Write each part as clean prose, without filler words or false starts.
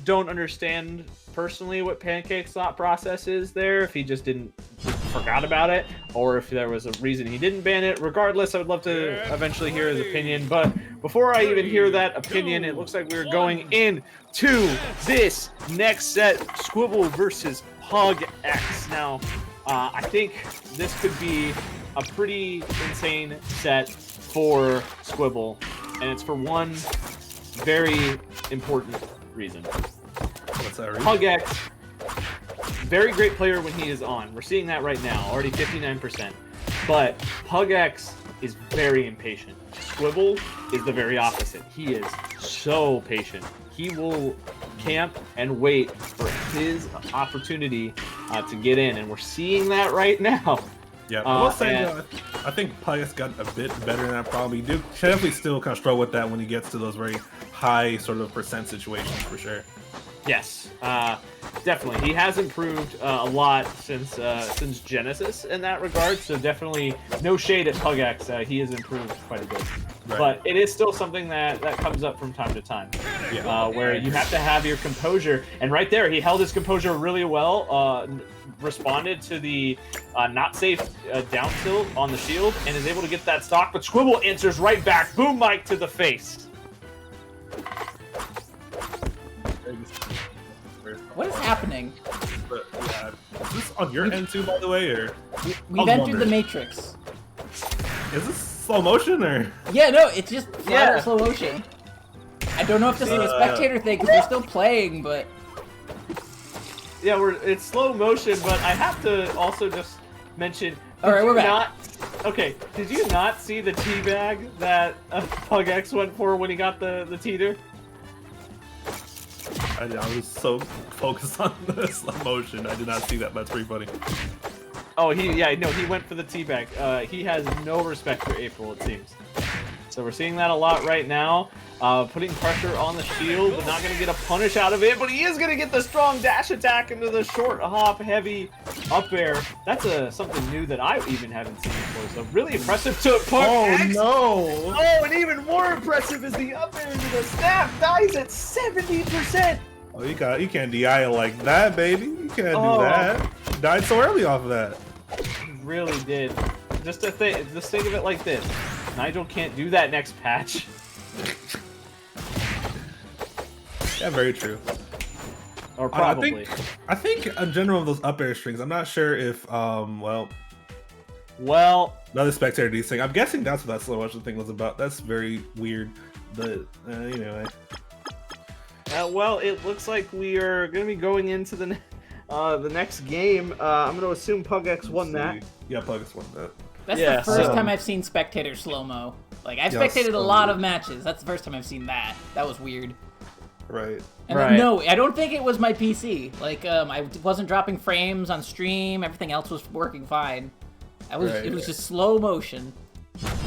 don't understand personally what Pancake's thought process is there, if he just forgot about it, or if there was a reason he didn't ban it. Regardless, I would love to eventually hear his opinion, but before I even hear that opinion, it looks like we're going into this next set, Squible versus Pugx. Now, I think this could be a pretty insane set for Squible, and it's for one very important reason. What's that reason? Pugx, very great player when he is on. We're seeing that right now, already 59%. But Pugx is very impatient. Squible is the very opposite. He is so patient. He will camp and wait for his opportunity to get in, and we're seeing that right now. Yeah, I will say, I think Pugx got a bit better than that probably. Duke definitely still kind of struggle with that when he gets to those very high sort of percent situations for sure. Yes, definitely. He has improved a lot since Genesis in that regard, so definitely no shade at Pugx. He has improved quite a bit. Right. But it is still something that comes up from time to time, where you have to have your composure. And right there, he held his composure really well, responded to the not safe down tilt on the shield, and is able to get that stock. But Squible answers right back. Boom mic to the face. What is happening? But, yeah, is this on your end too, by the way, or we've entered the Matrix? Is this slow motion or? Yeah, no, it's just flat out slow motion. I don't know if this is a spectator thing because we're still playing, but yeah, it's slow motion. But I have to also just mention. All right, we're back. Okay, did you not see the teabag that Pugx went for when he got the teeter? I was so focused on the slow motion. I did not see that, but it's pretty funny. Oh, he went for the teabag. He has no respect for April, it seems. So we're seeing that a lot right now. Putting pressure on the shield, but not going to get a punish out of it. But he is going to get the strong dash attack into the short hop heavy up air. That's something new that I even haven't seen before. So really impressive to Pugx. Oh, no. Oh, and even more impressive is the up air into the snap. Dies at 70%. Oh, you can't DI it like that, baby. You can't do that. You died so early off of that. He really did. Just think of it like this. Nigel can't do that next patch. Yeah, very true. Or probably. I think in general of those up air strings, I'm not sure if well, another spectator D thing. I'm guessing that's what that slow motion thing was about. That's very weird, but anyway. Well, it looks like we are going to be going into the next game. I'm going to assume Pugx won that. Yeah, Pugx won that. That's the first time I've seen spectator slow-mo. Like, I've spectated a lot of matches. That's the first time I've seen that. That was weird. Right. And then, no, I don't think it was my PC. Like, I wasn't dropping frames on stream. Everything else was working fine. It was just slow motion.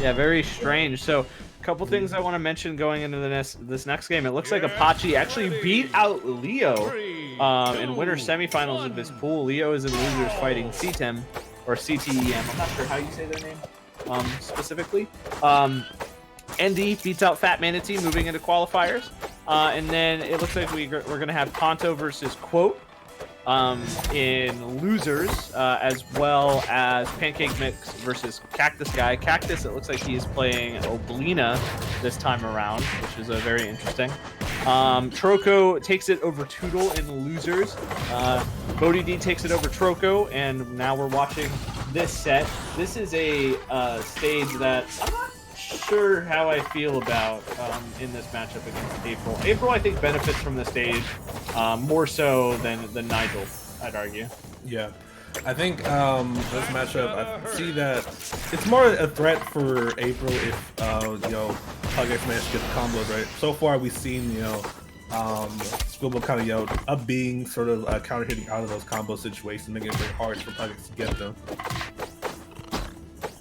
Yeah, very strange. So, a couple things I want to mention going into this next game. It looks like Apache actually beat out Leo in winter semifinals of this pool. Leo is in losers fighting CTEM, or CTEM. I'm not sure how you say their name specifically. ND beats out Fat Manatee, moving into qualifiers. And then it looks like we're going to have Tonto versus Quote in losers, as well as Pancake Mix versus Cactus Guy. Cactus, it looks like he is playing Oblina this time around, which is very interesting. Troco takes it over Toodle in losers. Bodhi D takes it over Troco, and now we're watching this set. This is a stage that I'm not sure how I feel about in this matchup against April. April, I think, benefits from the stage more so than Nigel, I'd argue. Yeah. I think this matchup, I see that it's more a threat for April if, Pugx managed to get the combos right. So far, we've seen, Squible kind of, up being sort of counter hitting out of those combo situations, making it very hard for Pugx to get them.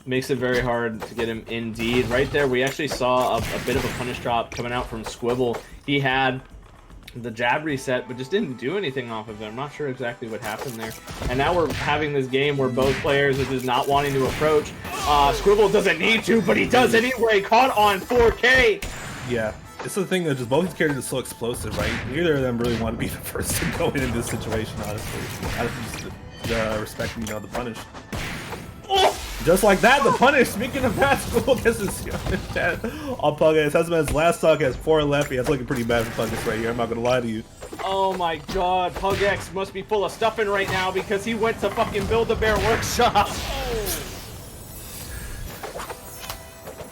Makes it very hard to get him indeed. Right there, we actually saw a bit of a punish drop coming out from Squible. He had the jab reset, but just didn't do anything off of it. I'm not sure exactly what happened there. And now we're having this game where both players are just not wanting to approach. Squible doesn't need to, but he does anyway. Caught on 4K. Yeah. it's the thing that just both these characters are so explosive, right? Neither of them really want to be the first to go in this situation, honestly. I just respecting, you know, the punish. Oh! Just like that, the punish. Speaking of that, Squible gets his chat on Pugx. Husband's last stock has 4 left. Yeah, it's looking pretty bad for Pugx right here. I'm not gonna lie to you. Oh my god, Pugx must be full of stuffing right now because he went to fucking Build-A-Bear Workshop.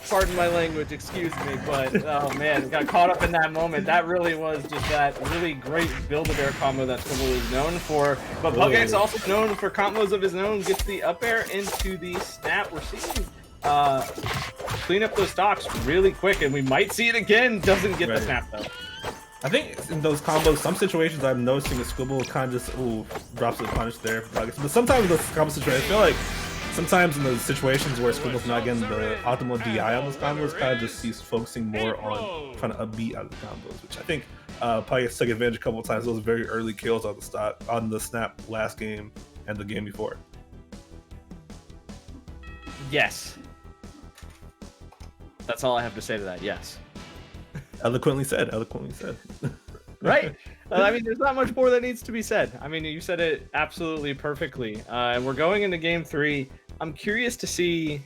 Pardon my language, excuse me, but oh man, got caught up in that moment. That really was just that really great Build-A-Bear combo that Squible is known for. But Pugx also known for combos of his own, gets the up air into the snap. We're seeing clean up those stocks really quick, and we might see it again. Doesn't get the snap though. I think in those combos, some situations I'm noticing that Squible kind of just drops the punish there for Pugx. But sometimes in those combo situations, I feel like sometimes in those situations where Squibble's not getting the optimal DI on those combos, kind of just he's focusing more on trying to upbeat out of the combos, which I think Pugx took advantage a couple of times. Those very early kills on the snap last game and the game before. Yes. That's all I have to say to that. Yes. Eloquently said. Eloquently said. Right. I mean, there's not much more that needs to be said. I mean, you said it absolutely perfectly. And we're going into game 3. I'm curious to see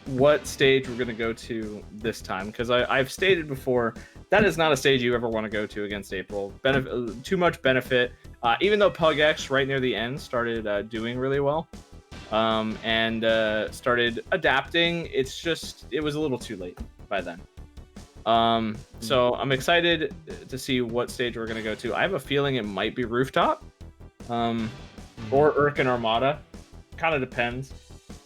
what stage we're going to go to this time, because I've stated before that is not a stage you ever want to go to against April. Too much benefit. Even though Pugx right near the end started doing really well and started adapting, it was a little too late by then. So I'm excited to see what stage we're going to go to. I have a feeling it might be Rooftop or Urk and Armada. Kind of depends.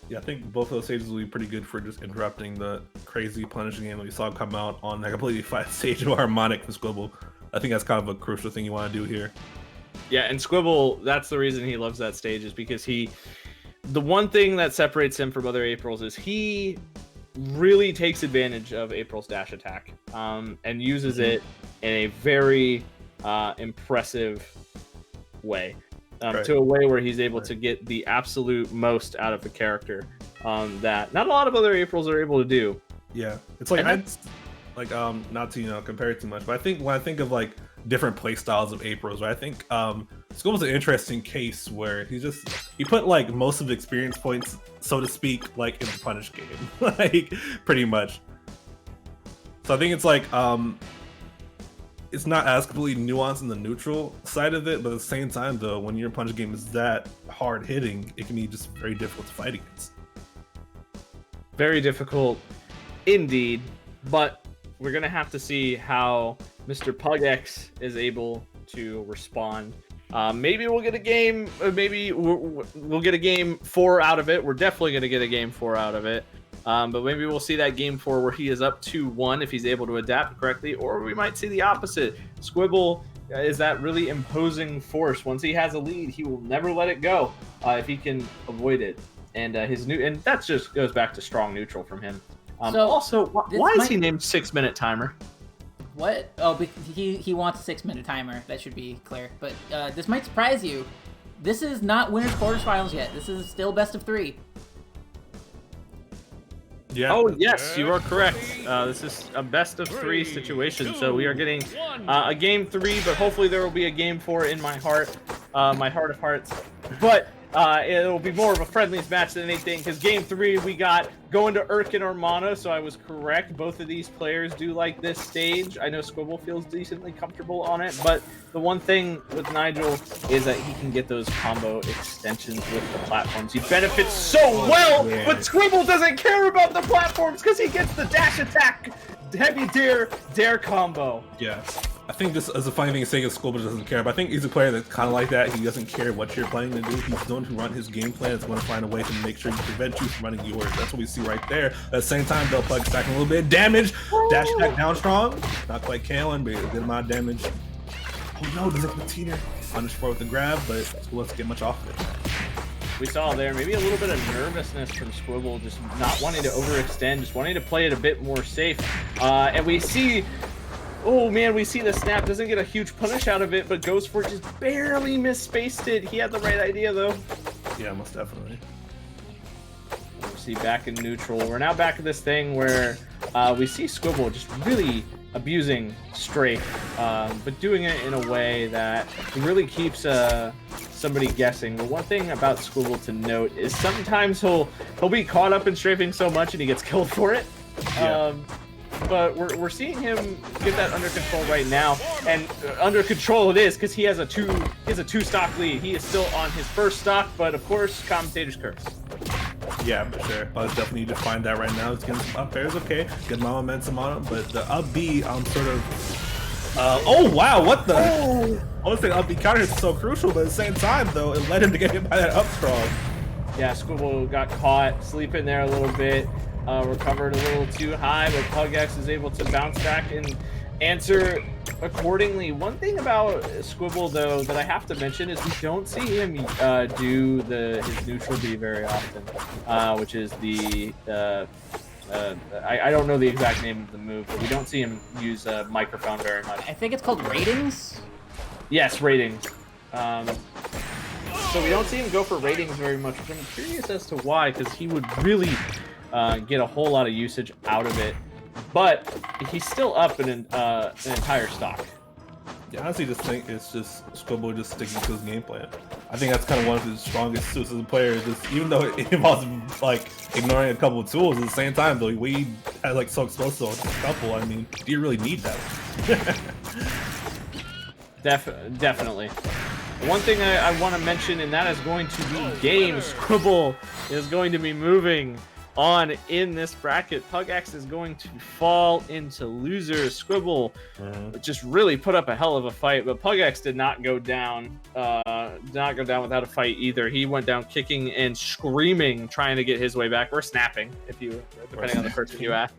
Yeah, I think both of those stages will be pretty good for just interrupting the crazy punishing game that we saw come out on a completely flat stage of Harmonic for Squible. I think that's kind of a crucial thing you want to do here. Yeah, and Squible, that's the reason he loves that stage, is because the one thing that separates him from other Aprils is he really takes advantage of April's dash attack and uses it in a very impressive way. To a way where he's able to get the absolute most out of the character that not a lot of other Aprils are able to do. Yeah, it's like not to compare it too much, but I think when I think of like different play styles of Aprils, right, I think Squible's an interesting case where he put like most of the experience points, so to speak, like in the punish game, like pretty much. So I think it's like it's not as completely nuanced in the neutral side of it, but at the same time, though, when your punch game is that hard hitting, it can be just very difficult to fight against. Very difficult, indeed. But we're gonna have to see how Mr. Pugx is able to respond. Maybe we'll get a game. Maybe we'll get a game 4 out of it. We're definitely gonna get a game 4 out of it. But maybe we'll see that game 4 where he is up 2-1 if he's able to adapt correctly, or we might see the opposite. Squible is that really imposing force. Once he has a lead, he will never let it go if he can avoid it. And and that just goes back to strong neutral from him. Also, why is he named 6-minute timer? What? Oh, he wants a 6-minute timer. That should be clear. But this might surprise you. This is not winners quarterfinals yet. This is still best of 3. Yeah. Oh, yes, you are correct. This is a best of 3 situation, so we are getting a game 3, but hopefully there will be a game 4 in my heart of hearts. But it'll be more of a friendlies match than anything, because game 3 we got going to Urk and Armada, so I was correct. Both of these players do like this stage. I know Squible feels decently comfortable on it, but the one thing with Nigel is that he can get those combo extensions with the platforms. He benefits so well, but Squible doesn't care about the platforms because he gets the dash attack, heavy dare combo. Yeah. I think this is a funny thing saying Squible doesn't care, but I think he's a player that's kind of like that. He doesn't care what you're planning to do. He's going to run his game plan. It's going to find a way to make sure to prevent you from running yours. That's what we see right there. At the same time, they'll Pugx stacking a little bit of damage. Dash attack down strong. Not quite killing, but a good amount of damage. Oh no, does it continue? Punish for with the grab, but Squible doesn't get much off of it. We saw there maybe a little bit of nervousness from Squible, just not wanting to overextend, just wanting to play it a bit more safe. And we see... Oh man, we see the snap, doesn't get a huge punish out of it, but goes for it, just barely misspaced it. He had the right idea though. Yeah, most definitely. We see back in neutral. We're now back in this thing where we see Squible just really abusing Strafe, but doing it in a way that really keeps somebody guessing. The one thing about Squible to note is sometimes he'll be caught up in strafing so much and he gets killed for it. Yeah. But we're seeing him get that under control right now, and under control it is because he has a two stock lead. He is still on his first stock, but of course, commentator's curse. Yeah, for sure. I definitely need to find that right now. It's getting some up airs, okay. Get my momentum on him, but the up B, I'm sort of. Oh wow, what the? I was saying up B counter is so crucial, but at the same time, though, it led him to get hit by that up strong. Yeah, Squible got caught sleeping there a little bit. Recovered a little too high, but Pugx is able to bounce back and answer accordingly. One thing about Squible, though, that I have to mention is we don't see him do his neutral B very often, which is the I don't know the exact name of the move, but we don't see him use a microphone very much. I think it's called ratings. Yes, ratings. So we don't see him go for ratings very much, which I'm curious as to why, because he would really get a whole lot of usage out of it, but he's still up in an entire stock. Yeah, honestly, just think it's just Squible just sticking to his game plan. I think that's kind of one of his strongest suits as a player. Just even though it involves like ignoring a couple of tools, at the same time, though, we had like so explosive on a couple. I mean, do you really need that? Definitely. One thing I want to mention, and that is going to be game. Squible is going to be moving on in this bracket. Pugx is going to fall into loser. Squible just really put up a hell of a fight, but Pugx did not go down. Did not go down without a fight either. He went down kicking and screaming, trying to get his way back, or snapping, if you, depending on the person you ask.